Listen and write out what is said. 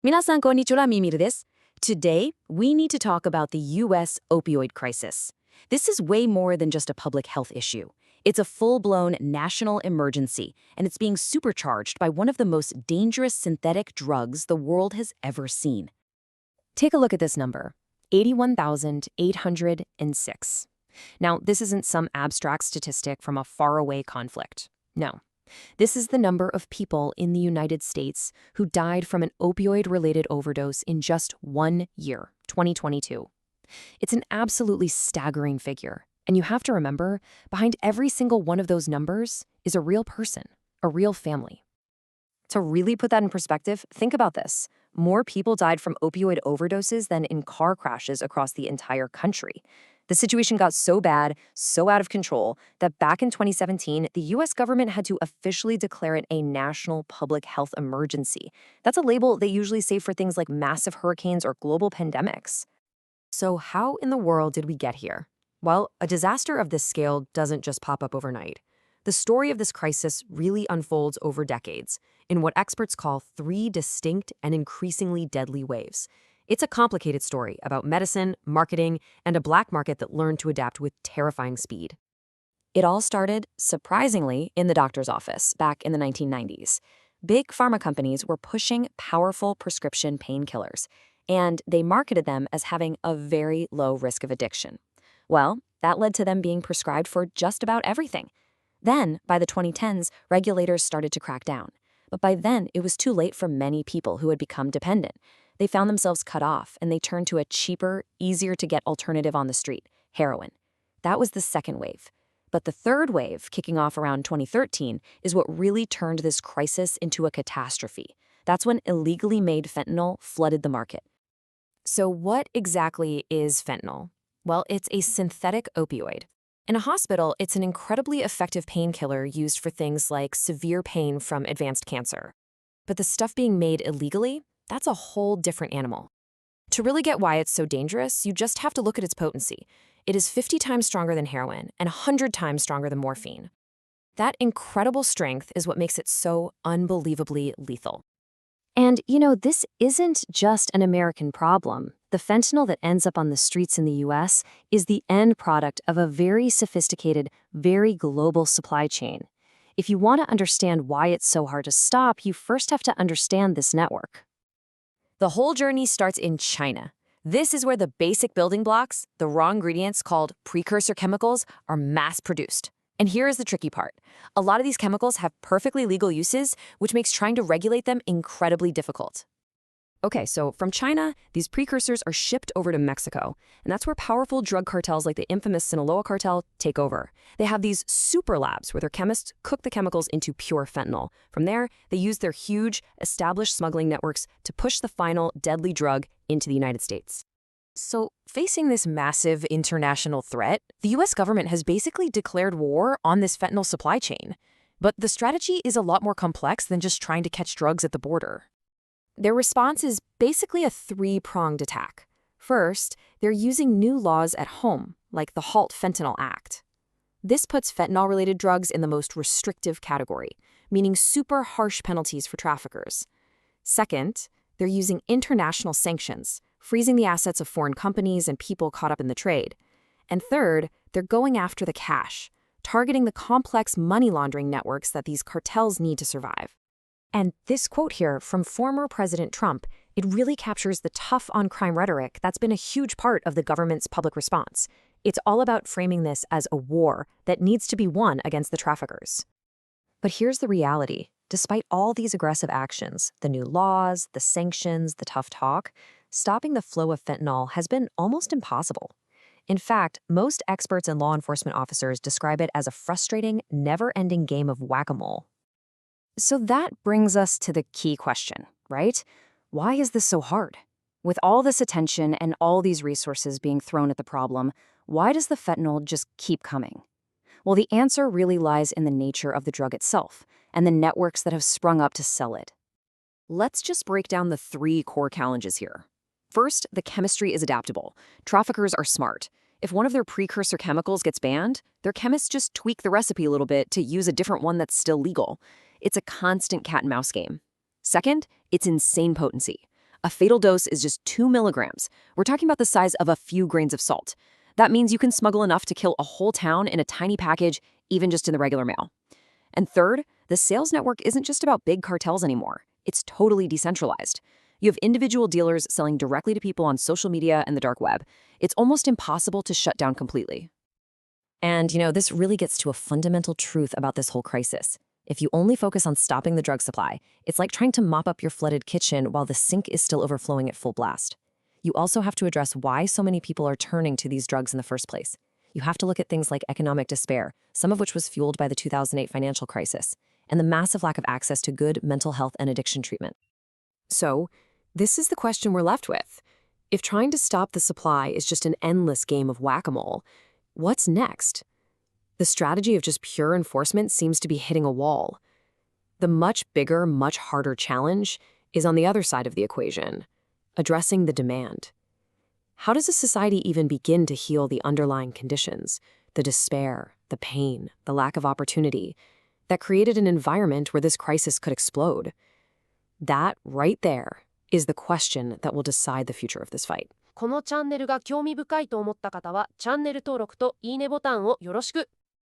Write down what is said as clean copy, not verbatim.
Minasan konnichiwa, Mimiru desu. Today, we need to talk about the U.S. opioid crisis. This is way more than just a public health issue. It's a full-blown national emergency, and it's being supercharged by one of the most dangerous synthetic drugs the world has ever seen. Take a look at this number, 81,806. Now, this isn't some abstract statistic from a faraway conflict. No. This is the number of people in the United States who died from an opioid-related overdose in just 1 year, 2022. It's an absolutely staggering figure, and you have to remember, behind every single one of those numbers is a real person, a real family. To really put that in perspective, think about this. More people died from opioid overdoses than in car crashes across the entire country. The situation got so bad, so out of control, that back in 2017, the U.S. government had to officially declare it a national public health emergency. That's a label they usually say for things like massive hurricanes or global pandemics. So how in the world did we get here? Well, a disaster of this scale doesn't just pop up overnight. The story of this crisis really unfolds over decades, in what experts call 3 distinct and increasingly deadly waves. It's a complicated story about medicine, marketing, and a black market that learned to adapt with terrifying speed. It all started, surprisingly, in the doctor's office back in the 1990s. Big pharma companies were pushing powerful prescription painkillers, and they marketed them as having a very low risk of addiction. Well, that led to them being prescribed for just about everything. Then, by the 2010s, regulators started to crack down. But by then, it was too late for many people who had become dependent. They found themselves cut off, and they turned to a cheaper, easier-to-get alternative on the street, heroin. That was the second wave. But the third wave, kicking off around 2013, is what really turned this crisis into a catastrophe. That's when illegally made fentanyl flooded the market. So what exactly is fentanyl? Well, it's a synthetic opioid. In a hospital, it's an incredibly effective painkiller used for things like severe pain from advanced cancer. But the stuff being made illegally? That's a whole different animal. To really get why it's so dangerous, you just have to look at its potency. It is 50 times stronger than heroin and 100 times stronger than morphine. That incredible strength is what makes it so unbelievably lethal. And, this isn't just an American problem. The fentanyl that ends up on the streets in the U.S. is the end product of a very sophisticated, very global supply chain. If you want to understand why it's so hard to stop, you first have to understand this network. The whole journey starts in China. This is where the basic building blocks, the raw ingredients called precursor chemicals, are mass-produced. And here is the tricky part. A lot of these chemicals have perfectly legal uses, which makes trying to regulate them incredibly difficult. Okay, so from China, these precursors are shipped over to Mexico, and that's where powerful drug cartels like the infamous Sinaloa cartel take over. They have these super labs where their chemists cook the chemicals into pure fentanyl. From there, they use their huge, established smuggling networks to push the final deadly drug into the United States. So, facing this massive international threat, the U.S. government has basically declared war on this fentanyl supply chain. But the strategy is a lot more complex than just trying to catch drugs at the border. Their response is basically a 3-pronged attack. First, they're using new laws at home, like the Halt Fentanyl Act. This puts fentanyl-related drugs in the most restrictive category, meaning super harsh penalties for traffickers. Second, they're using international sanctions, freezing the assets of foreign companies and people caught up in the trade. And third, they're going after the cash, targeting the complex money laundering networks that these cartels need to survive. And this quote here from former President Trump, it really captures the tough-on-crime rhetoric that's been a huge part of the government's public response. It's all about framing this as a war that needs to be won against the traffickers. But here's the reality. Despite all these aggressive actions, the new laws, the sanctions, the tough talk, stopping the flow of fentanyl has been almost impossible. In fact, most experts and law enforcement officers describe it as a frustrating, never-ending game of whack-a-mole. So that brings us to the key question, right? Why is this so hard? With all this attention and all these resources being thrown at the problem, why does the fentanyl just keep coming? Well, the answer really lies in the nature of the drug itself and the networks that have sprung up to sell it. Let's just break down the 3 core challenges here. First, the chemistry is adaptable. Traffickers are smart. If one of their precursor chemicals gets banned, their chemists just tweak the recipe a little bit to use a different one that's still legal. It's a constant cat-and-mouse game. Second, it's insane potency. A fatal dose is just 2 milligrams. We're talking about the size of a few grains of salt. That means you can smuggle enough to kill a whole town in a tiny package, even just in the regular mail. And third, the sales network isn't just about big cartels anymore. It's totally decentralized. You have individual dealers selling directly to people on social media and the dark web. It's almost impossible to shut down completely. And, this really gets to a fundamental truth about this whole crisis. If you only focus on stopping the drug supply, it's like trying to mop up your flooded kitchen while the sink is still overflowing at full blast. You also have to address why so many people are turning to these drugs in the first place. You have to look at things like economic despair, some of which was fueled by the 2008 financial crisis, and the massive lack of access to good mental health and addiction treatment. So, this is the question we're left with. If trying to stop the supply is just an endless game of whack-a-mole, what's next? The strategy of just pure enforcement seems to be hitting a wall. The much bigger, much harder challenge is on the other side of the equation, addressing the demand. How does a society even begin to heal the underlying conditions, the despair, the pain, the lack of opportunity, that created an environment where this crisis could explode? That, right there, is the question that will decide the future of this fight. このチャンネルが興味深いと思った方は、チャンネル登録といいねボタンをよろしく。